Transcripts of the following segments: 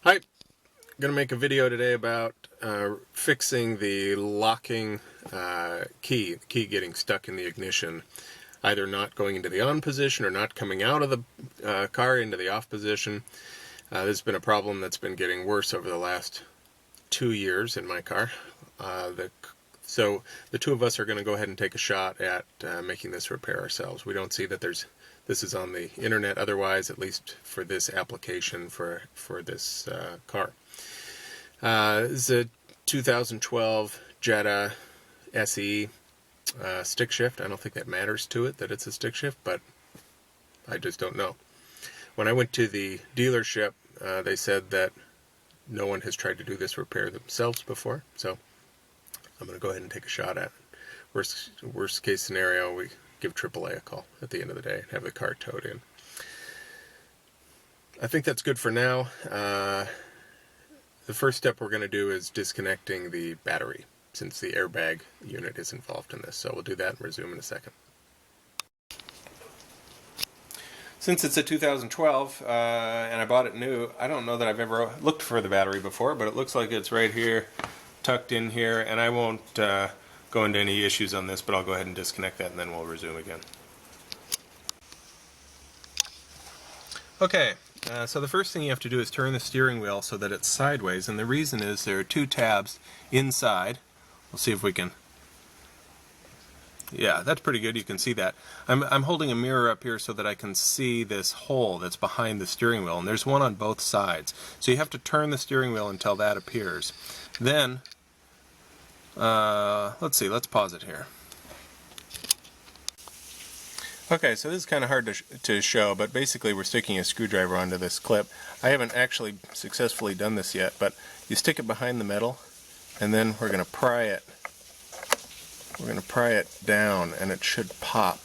Hi, I'm going to make a video today about fixing the locking key getting stuck in the ignition, either not going into the on position or not coming out of the car into the off position. This has been a problem that's been getting worse over the last 2 years in my car. So the two of us are going to go ahead and take a shot at making this repair ourselves. We don't see that this is on the internet otherwise, at least for this application for this car. This is a 2012 Jetta SE stick shift. I don't think that matters to it that it's a stick shift, but I just don't know. When I went to the dealership, they said that no one has tried to do this repair themselves before, so I'm going to go ahead and take a shot at it. Worst case scenario, we give AAA a call at the end of the day and have the car towed in. I think that's good for now. The first step we're going to do is disconnecting the battery, since the airbag unit is involved in this. So we'll do that and resume in a second. Since it's a 2012 and I bought it new, I don't know that I've ever looked for the battery before, but it looks like it's right here, tucked in here, and I won't go into any issues on this, but I'll go ahead and disconnect that and then we'll resume again. Okay, so the first thing you have to do is turn the steering wheel so that it's sideways, and the reason is there are two tabs inside. We'll see if we can... Yeah, that's pretty good. You can see that. I'm holding a mirror up here so that I can see this hole that's behind the steering wheel, and there's one on both sides. So you have to turn the steering wheel until that appears. Then, let's see, let's pause it here. Okay, so this is kind of hard to show, but basically we're sticking a screwdriver onto this clip. I haven't actually successfully done this yet, but you stick it behind the metal, and then we're going to pry it. We're going to pry it down, and it should pop.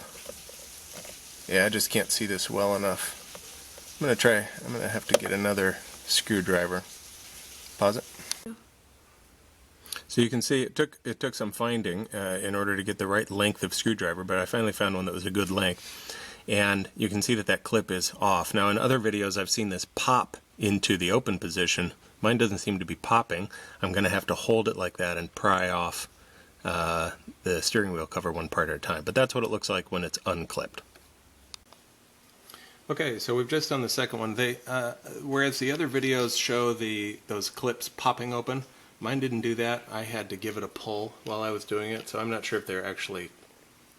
Yeah, I just can't see this well enough. I'm going to have to get another screwdriver. Pause it. So you can see it took some finding in order to get the right length of screwdriver, but I finally found one that was a good length. And you can see that that clip is off. Now in other videos I've seen this pop into the open position. Mine doesn't seem to be popping. I'm going to have to hold it like that and pry off the steering wheel cover one part at a time. But that's what it looks like when it's unclipped. Okay, so we've just done the second one. Whereas the other videos show those clips popping open, mine didn't do that. I had to give it a pull while I was doing it, so I'm not sure if they're actually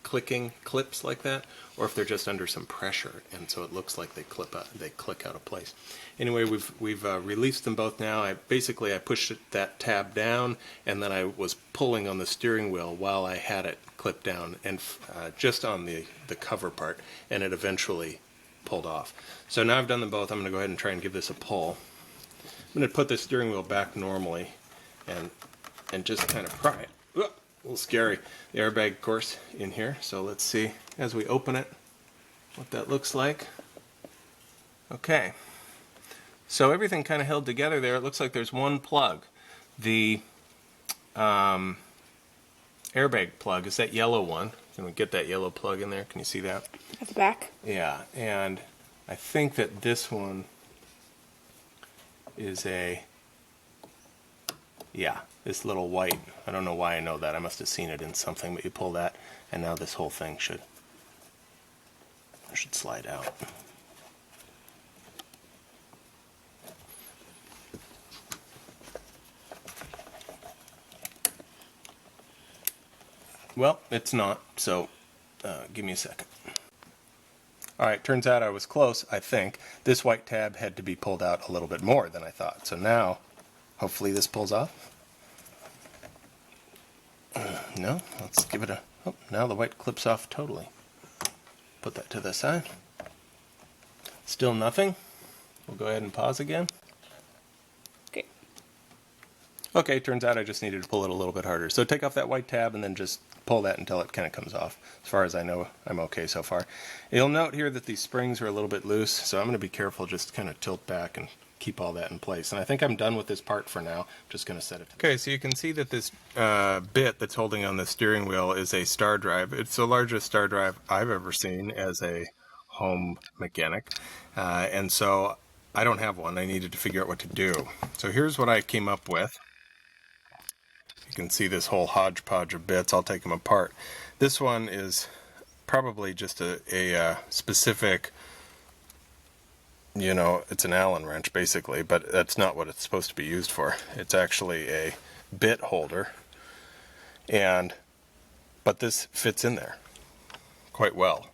clicking clips like that, or if they're just under some pressure, and so it looks like they click out of place. Anyway, we've released them both now. I pushed that tab down, and then I was pulling on the steering wheel while I had it clipped down, and just on the cover part, and it eventually pulled off. So now I've done them both. I'm going to go ahead and try and give this a pull. I'm going to put the steering wheel back normally, and just kind of pry it. Ooh, a little scary. The airbag, of course, in here. So let's see as we open it what that looks like. Okay. So everything kind of held together there. It looks like there's one plug. The airbag plug is that yellow one. Can we get that yellow plug in there? Can you see that? At the back? Yeah, and I think that this one is this little white. I don't know why I know that. I must have seen it in something, but you pull that, and now this whole thing should slide out. Well, it's not, so give me a second. Alright, turns out I was close, I think. This white tab had to be pulled out a little bit more than I thought. So now, hopefully this pulls off. No, let's give it a... Oh, now the white clips off totally. Put that to the side. Still nothing. We'll go ahead and pause again. Okay. Okay, turns out I just needed to pull it a little bit harder. So take off that white tab and then just pull that until it kind of comes off. As far as I know, I'm okay so far. You'll note here that these springs are a little bit loose, so I'm going to be careful, just kind of tilt back and keep all that in place. And I think I'm done with this part for now. I'm just going to set it. Okay, so you can see that this bit that's holding on the steering wheel is a star drive. It's the largest star drive I've ever seen as a home mechanic. And so I don't have one. I needed to figure out what to do. So here's what I came up with. You can see this whole hodgepodge of bits. I'll take them apart. This one is probably just a specific, you know, it's an Allen wrench basically, but that's not what it's supposed to be used for. It's actually a bit holder, but this fits in there quite well.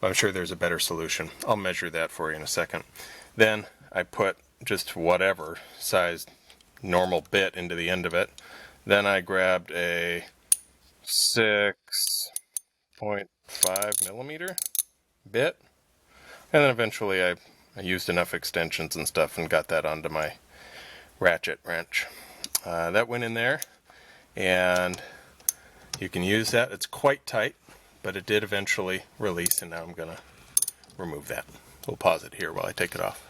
I'm sure there's a better solution. I'll measure that for you in a second. Then I put just whatever size normal bit into the end of it. Then I grabbed a 6.5 millimeter bit, and then eventually I used enough extensions and stuff and got that onto my ratchet wrench. That went in there, and you can use that. It's quite tight, but it did eventually release, and now I'm going to remove that. We'll pause it here while I take it off.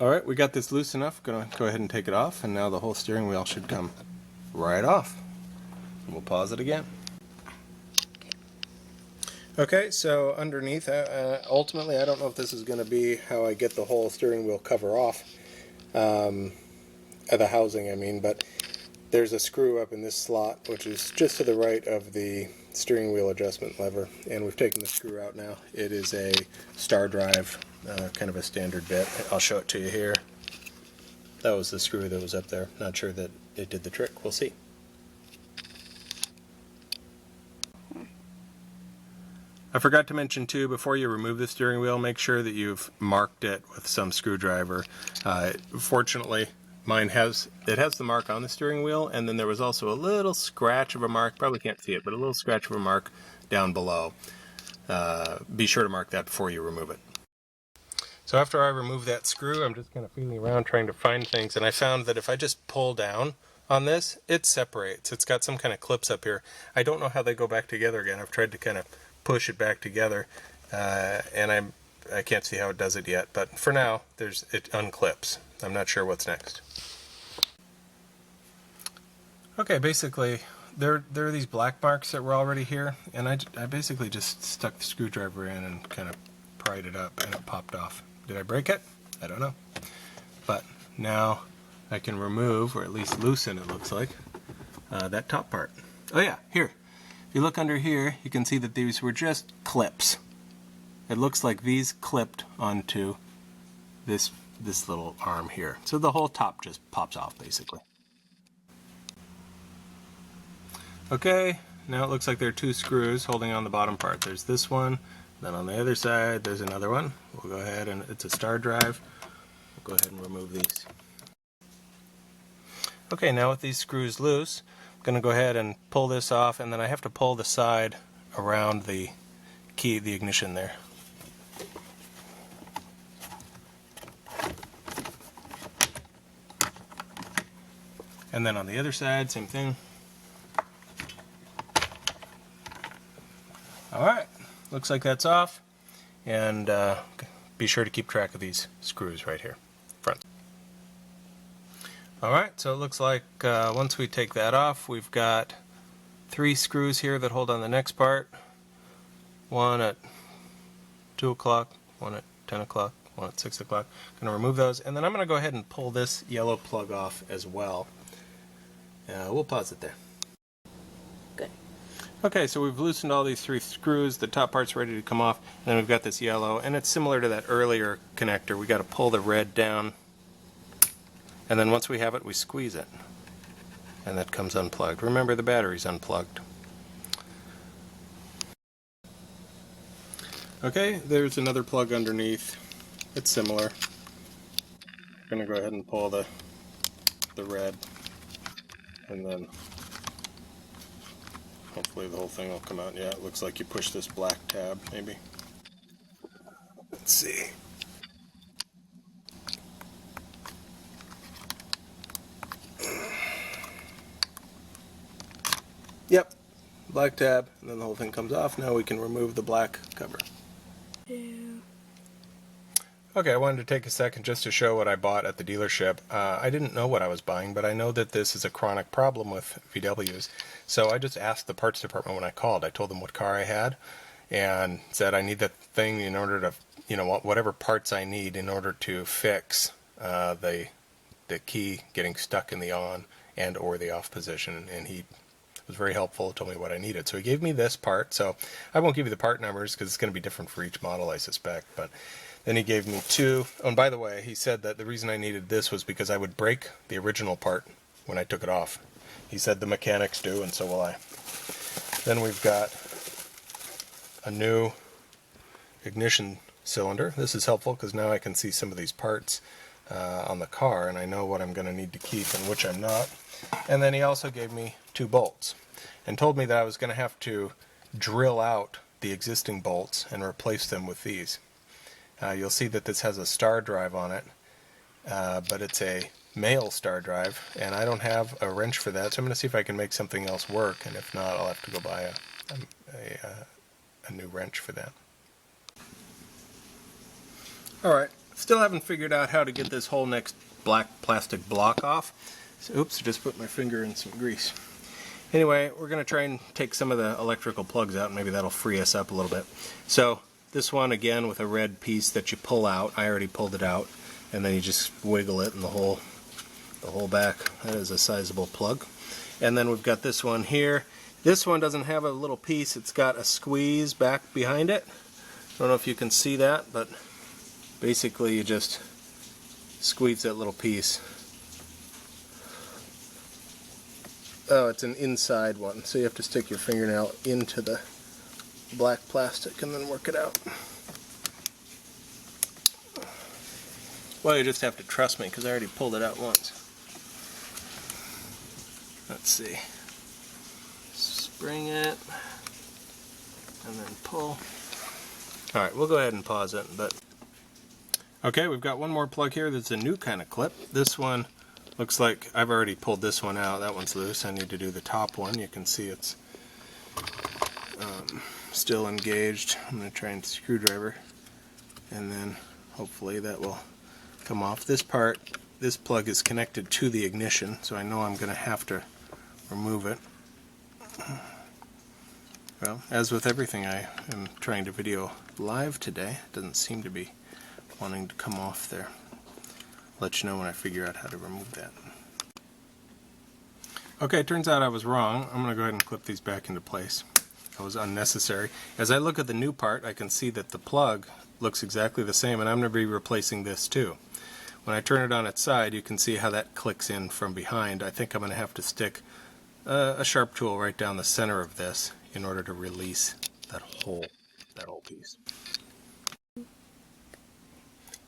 Alright, we got this loose enough. Going to go ahead and take it off, and now the whole steering wheel should come right off. We'll pause it again. Okay, so underneath, ultimately I don't know if this is going to be how I get the whole steering wheel cover off, the housing I mean, but there's a screw up in this slot which is just to the right of the steering wheel adjustment lever, and we've taken the screw out now. It is a star drive, kind of a standard bit. I'll show it to you here. That was the screw that was up there. Not sure that it did the trick. We'll see. I forgot to mention too, before you remove the steering wheel, make sure that you've marked it with some screwdriver. Fortunately, mine has the mark on the steering wheel, and then there was also a little scratch of a mark, probably can't see it, but a little scratch of a mark down below. Be sure to mark that before you remove it. So after I remove that screw, I'm just kind of feeling around trying to find things, and I found that if I just pull down on this, it separates. It's got some kind of clips up here. I don't know how they go back together again. I've tried to kind of push it back together, and I can't see how it does it yet, but for now it unclips. I'm not sure what's next. Okay, basically there are these black marks that were already here, and I basically just stuck the screwdriver in and kind of pried it up, and it popped off. Did I break it? I don't know, but now I can remove, or at least loosen, it looks like, that top part. Oh yeah, here. If you look under here, you can see that these were just clips. It looks like these clipped onto this little arm here. So the whole top just pops off, basically. Okay, now it looks like there are two screws holding on the bottom part. There's this one, then on the other side there's another one. We'll go ahead, and it's a star drive. We'll go ahead and remove these. Okay, now with these screws loose, going to go ahead and pull this off, and then I have to pull the side around the key, the ignition there. And then on the other side, same thing. Alright, looks like that's off, and be sure to keep track of these screws right here, front. Alright, so it looks like once we take that off, we've got 3 screws here that hold on the next part. One at 2 o'clock, one at 10 o'clock, one at 6 o'clock. I'm going to remove those, and then I'm going to go ahead and pull this yellow plug off as well. We'll pause it there. Good. Okay, so we've loosened all these 3 screws. The top part's ready to come off, and then we've got this yellow, and it's similar to that earlier connector. We got to pull the red down, and then once we have it, we squeeze it, and that comes unplugged. Remember, the battery's unplugged. Okay, there's another plug underneath. It's similar. I'm going to go ahead and pull the red, and then hopefully the whole thing will come out. Yeah, it looks like you push this black tab, maybe. Let's see. Yep, black tab, and then the whole thing comes off. Now we can remove the black cover. Yeah. Okay, I wanted to take a second just to show what I bought at the dealership. I didn't know what I was buying, but I know that this is a chronic problem with VWs. So I just asked the parts department when I called. I told them what car I had and said I need that thing in order to you know, whatever parts I need in order to fix the key getting stuck in the on and or the off position, and he was very helpful, told me what I needed. So he gave me this part, so I won't give you the part numbers because it's going to be different for each model, I suspect, but then he gave me two. Oh, and by the way, he said that the reason I needed this was because I would break the original part when I took it off. He said the mechanics do, and so will I. Then we've got a new ignition cylinder. This is helpful because now I can see some of these parts on the car, and I know what I'm going to need to keep and which I'm not. And then he also gave me 2 bolts and told me that I was going to have to drill out the existing bolts and replace them with these. You'll see that this has a star drive on it, but it's a male star drive, and I don't have a wrench for that, so I'm going to see if I can make something else work, and if not, I'll have to go buy a new wrench for that. Alright, still haven't figured out how to get this whole next black plastic block off. So, oops, just put my finger in some grease. Anyway, we're going to try and take some of the electrical plugs out, and maybe that'll free us up a little bit. So, this one again with a red piece that you pull out. I already pulled it out, and then you just wiggle it, and the whole back. That is a sizable plug. And then we've got this one here. This one doesn't have a little piece. It's got a squeeze back behind it. I don't know if you can see that, but basically you just squeeze that little piece. Oh, it's an inside one, so you have to stick your fingernail into the black plastic and then work it out. Well, you just have to trust me because I already pulled it out once. Let's see. Spring it and then pull. Alright, we'll go ahead and pause it. But okay, we've got one more plug here that's a new kind of clip. This one looks like I've already pulled this one out. That one's loose. I need to do the top one. You can see it's still engaged. I'm going to try and screwdriver, and then hopefully that will come off. This part, this plug is connected to the ignition, so I know I'm going to have to remove it. Well, as with everything I am trying to video live today, it doesn't seem to be wanting to come off there. I'll let you know when I figure out how to remove that. Okay, it turns out I was wrong. I'm going to go ahead and clip these back into place. That was unnecessary. As I look at the new part, I can see that the plug looks exactly the same, and I'm going to be replacing this too. When I turn it on its side, you can see how that clicks in from behind. I think I'm going to have to stick a sharp tool right down the center of this in order to release that whole piece.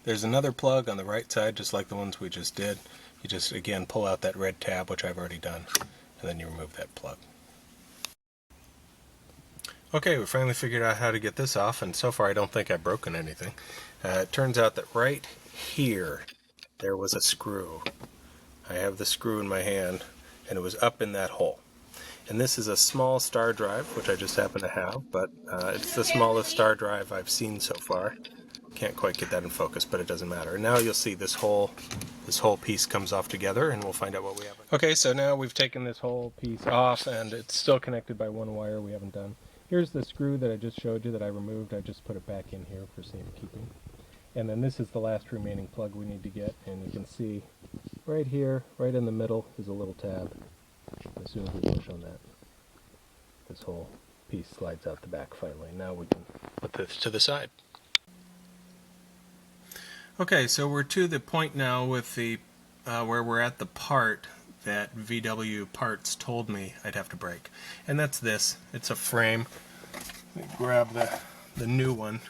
There's another plug on the right side, just like the ones we just did. You just, again, pull out that red tab, which I've already done, and then you remove that plug. Okay, we finally figured out how to get this off, and so far I don't think I've broken anything. It turns out that right here, there was a screw. I have the screw in my hand, and it was up in that hole. And this is a small star drive, which I just happen to have, but it's the smallest star drive I've seen so far. Can't quite get that in focus, but it doesn't matter. And now you'll see this whole piece comes off together, and we'll find out what we have. Okay, so now we've taken this whole piece off, and it's still connected by one wire we haven't done. Here's the screw that I just showed you that I removed. I just put it back in here for safekeeping. And then this is the last remaining plug we need to get, and you can see right here, right in the middle, is a little tab. As soon as we push on that, this whole piece slides out the back finally. Now we can put this to the side. Okay, so we're to the point now with the where we're at the part that VW Parts told me I'd have to break. And that's this. It's a frame. Let me grab the new one.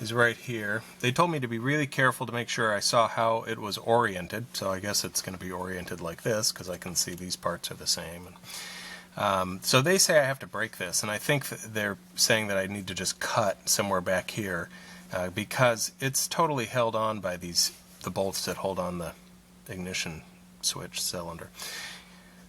Is right here. They told me to be really careful to make sure I saw how it was oriented, so I guess it's going to be oriented like this because I can see these parts are the same. So they say I have to break this, and I think that they're saying that I need to just cut somewhere back here because it's totally held on by the bolts that hold on the ignition switch cylinder.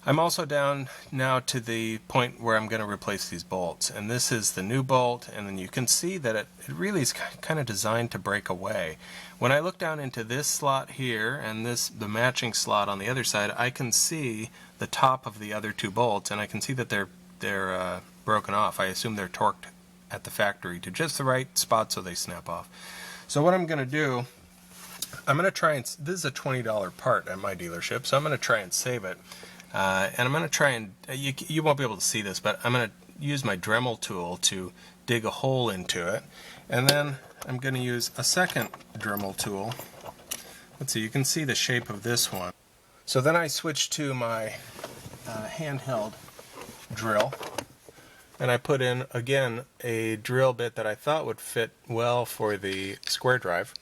I'm also down now to the point where I'm going to replace these bolts, and this is the new bolt, and then you can see that it really is kind of designed to break away. When I look down into this slot here and the matching slot on the other side, I can see the top of the other two bolts, and I can see that they're broken off. I assume they're torqued at the factory to just the right spot so they snap off. So what I'm going to do, I'm going to try and, this is a $20 part at my dealership, so I'm going to try and save it. And I'm going to try and, you won't be able to see this, but I'm going to use my Dremel tool to dig a hole into it. And then I'm going to use a second Dremel tool. Let's see, you can see the shape of this one. So then I switched to my handheld drill. And I put in, again, a drill bit that I thought would fit well for the square drive.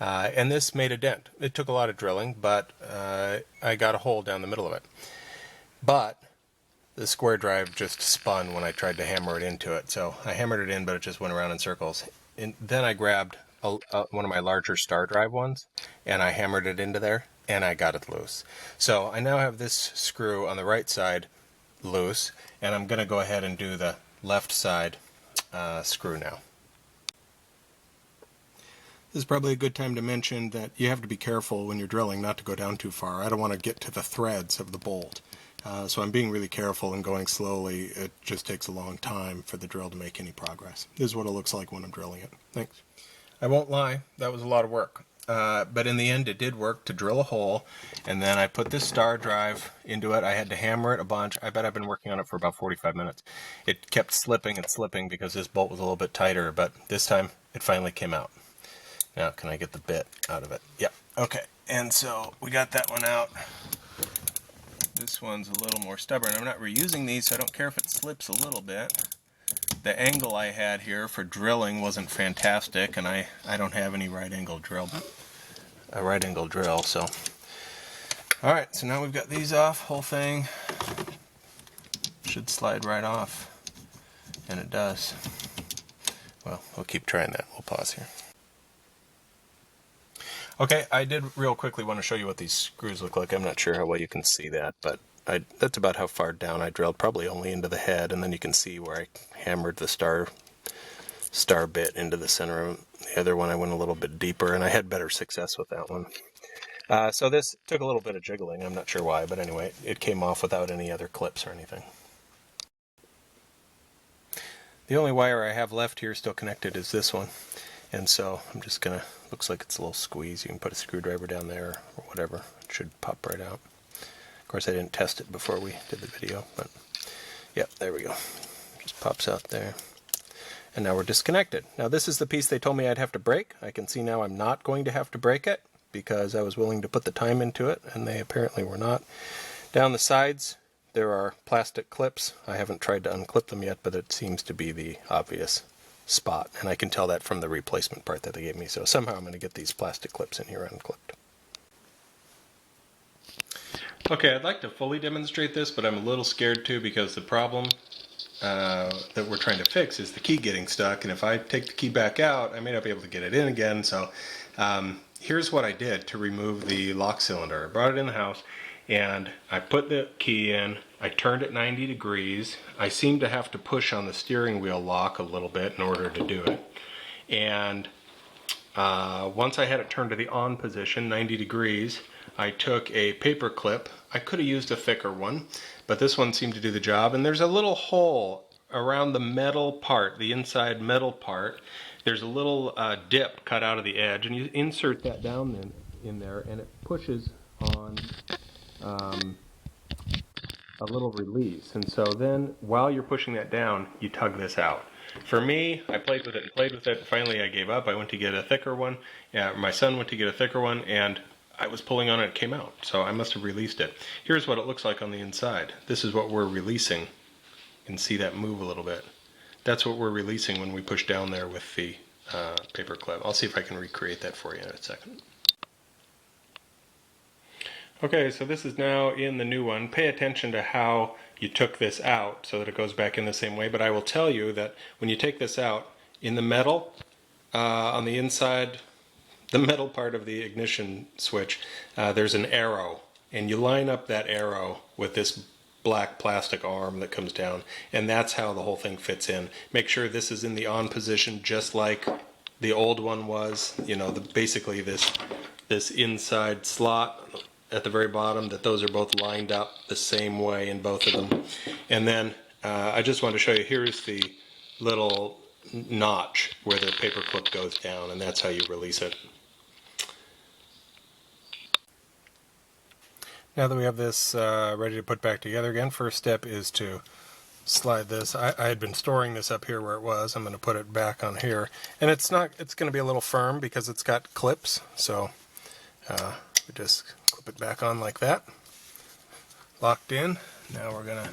And this made a dent. It took a lot of drilling, but I got a hole down the middle of it. But the square drive just spun when I tried to hammer it into it. So I hammered it in, but it just went around in circles. And then I grabbed one of my larger star drive ones, and I hammered it into there, and I got it loose. So I now have this screw on the right side loose, and I'm going to go ahead and do the left side screw now. This is probably a good time to mention that you have to be careful when you're drilling not to go down too far. I don't want to get to the threads of the bolt. So I'm being really careful and going slowly. It just takes a long time for the drill to make any progress. This is what it looks like when I'm drilling it. Thanks. I won't lie, that was a lot of work. But in the end it did work to drill a hole, and then I put this star drive into it. I had to hammer it a bunch. I bet I've been working on it for about 45 minutes. It kept slipping and slipping because this bolt was a little bit tighter, but this time it finally came out. Now can I get the bit out of it? Yep. Okay, and so we got that one out. This one's a little more stubborn. I'm not reusing these, so I don't care if it slips a little bit. The angle I had here for drilling wasn't fantastic, and I don't have any right angle drill, so. Alright, so now we've got these off, whole thing should slide right off, and it does. Well, we'll keep trying that. We'll pause here. Okay, I did real quickly want to show you what these screws look like. I'm not sure how well you can see that, but that's about how far down I drilled, probably only into the head, and then you can see where I hammered the star bit into the center. The other one I went a little bit deeper, and I had better success with that one. So this took a little bit of jiggling. I'm not sure why, but anyway, it came off without any other clips or anything. The only wire I have left here still connected is this one, and so I'm just gonna, looks like it's a little squeeze. You can put a screwdriver down there or whatever. It should pop right out. Of course, I didn't test it before we did the video, but yeah, there we go. Just pops out there. And now we're disconnected. Now this is the piece they told me I'd have to break. I can see now I'm not going to have to break it because I was willing to put the time into it, and they apparently were not. Down the sides, there are plastic clips. I haven't tried to unclip them yet, but it seems to be the obvious spot, and I can tell that from the replacement part that they gave me. So somehow I'm going to get these plastic clips in here unclipped. Okay, I'd like to fully demonstrate this, but I'm a little scared too because the problem that we're trying to fix is the key getting stuck, and if I take the key back out, I may not be able to get it in again. So here's what I did to remove the lock cylinder. I brought it in the house, and I put the key in. I turned it 90 degrees. I seemed to have to push on the steering wheel lock a little bit in order to do it. And once I had it turned to the on position, 90 degrees, I took a paper clip. I could have used a thicker one, but this one seemed to do the job. And there's a little hole around the metal part, the inside metal part. There's a little dip cut out of the edge, and you insert that down in there, and it pushes on a little release. And so then, while you're pushing that down, you tug this out. For me, I played with it and played with it. Finally, I gave up. I went to get a thicker one. My son went to get a thicker one, and I was pulling on it, it came out. So I must have released it. Here's what it looks like on the inside. This is what we're releasing. You can see that move a little bit. That's what we're releasing when we push down there with the paper clip. I'll see if I can recreate that for you in a second. Okay, so this is now in the new one. Pay attention to how you took this out so that it goes back in the same way, but I will tell you that when you take this out, in the metal, on the inside, the metal part of the ignition switch, there's an arrow, and you line up that arrow with this black plastic arm that comes down, and that's how the whole thing fits in. Make sure this is in the on position just like the old one was, you know, basically this inside slot at the very bottom, that those are both lined up the same way in both of them. And then I just wanted to show you, here's the little notch where the paper clip goes down, and that's how you release it. Now that we have this ready to put back together again, first step is to slide this. I had been storing this up here where it was. I'm going to put it back on here, and it's going to be a little firm because it's got clips, so we just clip it back on like that, locked in. Now we're going to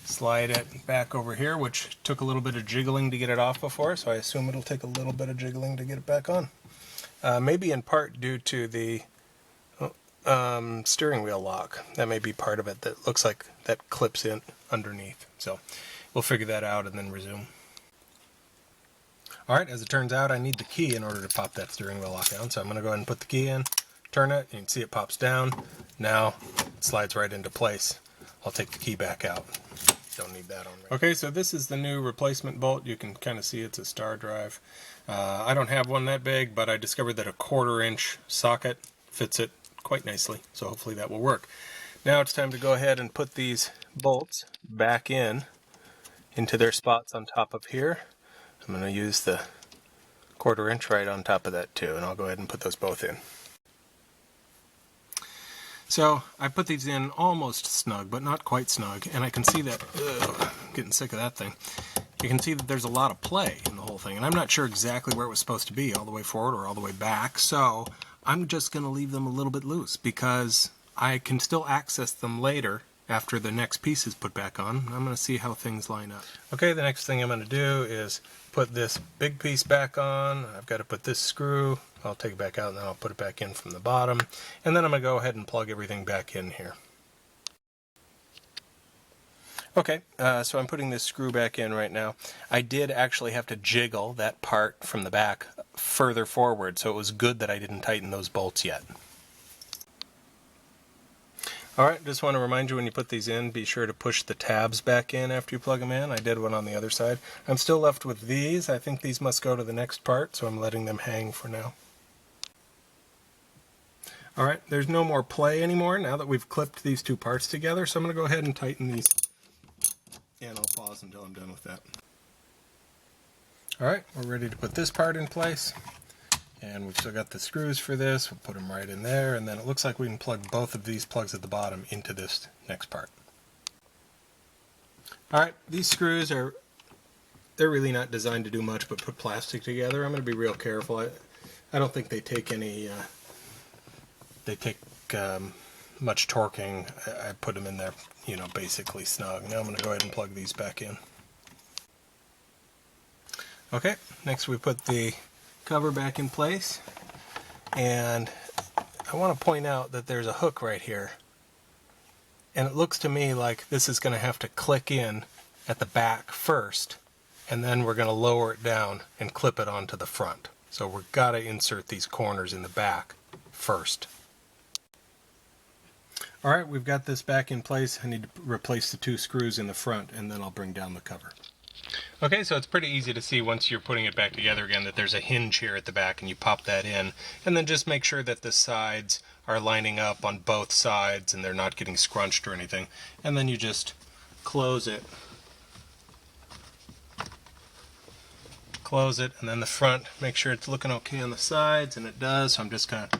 slide it back over here, which took a little bit of jiggling to get it off before, so I assume it'll take a little bit of jiggling to get it back on. Maybe in part due to the steering wheel lock. That may be part of it. That looks like that clips in underneath. So we'll figure that out and then resume. Alright, as it turns out, I need the key in order to pop that steering wheel lock down. So I'm going to go ahead and put the key in, turn it, you can see it pops down. Now it slides right into place. I'll take the key back out. Don't need that on right. Okay, so this is the new replacement bolt. You can kind of see it's a star drive. I don't have one that big, but I discovered that a 1/4-inch socket fits it quite nicely, so hopefully that will work. Now it's time to go ahead and put these bolts back into their spots on top of here. I'm going to use the 1/4-inch right on top of that too, and I'll go ahead and put those both in. So I put these in almost snug, but not quite snug, and I can see that, I'm getting sick of that thing. You can see that there's a lot of play in the whole thing, and I'm not sure exactly where it was supposed to be, all the way forward or all the way back, so I'm just going to leave them a little bit loose because I can still access them later after the next piece is put back on. I'm going to see how things line up. Okay, the next thing I'm going to do is put this big piece back on. I've got to put this screw. I'll take it back out and then I'll put it back in from the bottom. And then I'm going to go ahead and plug everything back in here. Okay, so I'm putting this screw back in right now. I did actually have to jiggle that part from the back further forward, so it was good that I didn't tighten those bolts yet. Alright, just want to remind you when you put these in, be sure to push the tabs back in after you plug them in. I did one on the other side. I'm still left with these. I think these must go to the next part, so I'm letting them hang for now. Alright, there's no more play anymore now that we've clipped these two parts together, so I'm going to go ahead and tighten these. And I'll pause until I'm done with that. Alright, we're ready to put this part in place. And we've still got the screws for this. We'll put them right in there, and then it looks like we can plug both of these plugs at the bottom into this next part. Alright, these screws they're really not designed to do much but put plastic together. I'm going to be real careful. I don't think they take any, much torquing. I put them in there, basically snug. Now I'm going to go ahead and plug these back in. Okay, next we put the cover back in place, and I want to point out that there's a hook right here, and it looks to me like this is going to have to click in at the back first, and then we're going to lower it down and clip it onto the front. So we've got to insert these corners in the back first. Alright, we've got this back in place. I need to replace the two screws in the front, and then I'll bring down the cover. Okay, so it's pretty easy to see once you're putting it back together again that there's a hinge here at the back, and you pop that in, and then just make sure that the sides are lining up on both sides and they're not getting scrunched or anything, and then you just close it, and then the front, make sure it's looking okay on the sides, and it does, so I'm just going to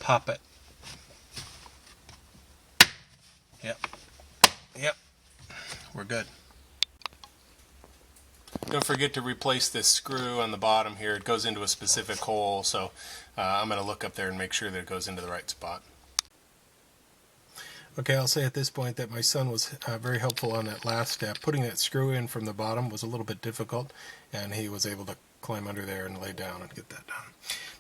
pop it. Yep, we're good. Don't forget to replace this screw on the bottom here. It goes into a specific hole, so I'm going to look up there and make sure that it goes into the right spot. Okay, I'll say at this point that my son was very helpful on that last step. Putting that screw in from the bottom was a little bit difficult, and he was able to climb under there and lay down and get that done.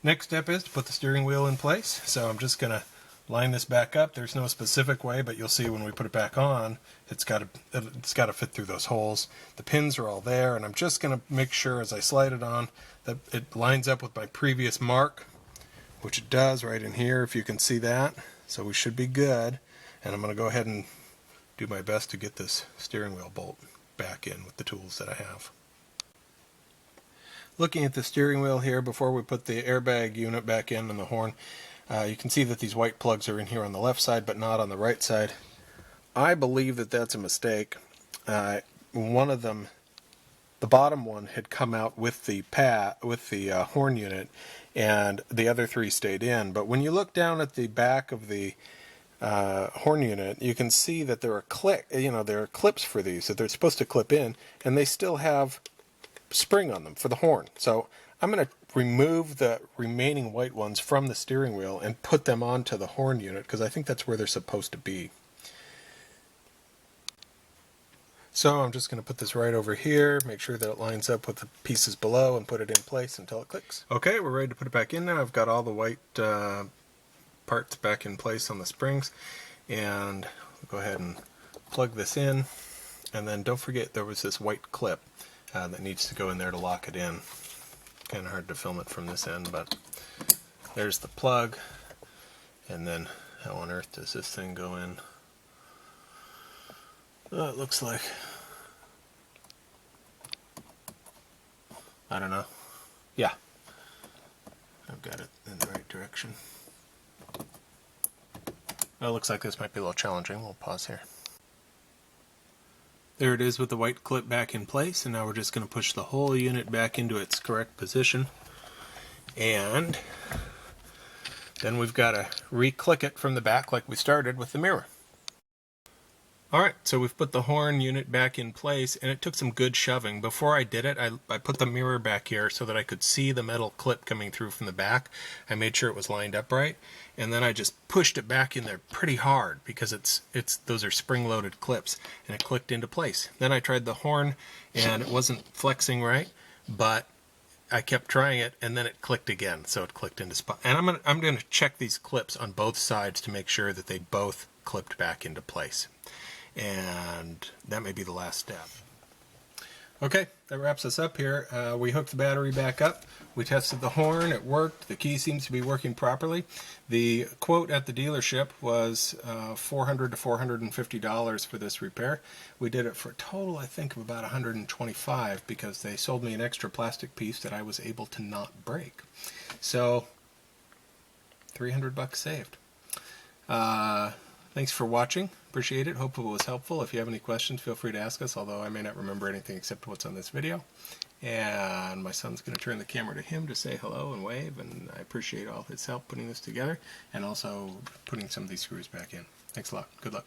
Next step is to put the steering wheel in place, so I'm just going to line this back up. There's no specific way, but you'll see when we put it back on, it's got to fit through those holes. The pins are all there, and I'm just going to make sure as I slide it on that it lines up with my previous mark, which it does right in here, if you can see that. So we should be good, and I'm going to go ahead and do my best to get this steering wheel bolt back in with the tools that I have. Looking at the steering wheel here before we put the airbag unit back in and the horn, you can see that these white plugs are in here on the left side but not on the right side. I believe that that's a mistake. One of them the bottom one had come out with the horn unit, and the other three stayed in. But when you look down at the back of the horn unit, you can see that there are there are clips for these that they're supposed to clip in, and they still have spring on them for the horn. So I'm going to remove the remaining white ones from the steering wheel and put them onto the horn unit, because I think that's where they're supposed to be. So I'm just going to put this right over here, make sure that it lines up with the pieces below, and put it in place until it clicks. Okay, we're ready to put it back in now. I've got all the white parts back in place on the springs, and go ahead and plug this in. And then don't forget there was this white clip that needs to go in there to lock it in. Kind of hard to film it from this end, but there's the plug. And then how on earth does this thing go in? Oh, it looks like, I don't know. Yeah, I've got it in the right direction. Well, it looks like this might be a little challenging. We'll pause here. There it is with the white clip back in place, and now we're just going to push the whole unit back into its correct position. And then we've got to re-click it from the back like we started with the mirror. Alright, so we've put the horn unit back in place, and it took some good shoving. Before I did it, I put the mirror back here so that I could see the metal clip coming through from the back. I made sure it was lined up right, and then I just pushed it back in there pretty hard, because those are spring-loaded clips, and it clicked into place. Then I tried the horn, and it wasn't flexing right, but I kept trying it, and then it clicked again, so it clicked into spot. And I'm going to check these clips on both sides to make sure that they both clipped back into place. And that may be the last step. Okay, that wraps us up here. We hooked the battery back up. We tested the horn. It worked. The key seems to be working properly. The quote at the dealership was $400 to $450 for this repair. We did it for a total, I think, of about $125, because they sold me an extra plastic piece that I was able to not break. So, $300 saved. Thanks for watching. Appreciate it. Hope it was helpful. If you have any questions, feel free to ask us, although I may not remember anything except what's on this video. And my son's going to turn the camera to him to say hello and wave, and I appreciate all his help putting this together, and also putting some of these screws back in. Thanks a lot. Good luck.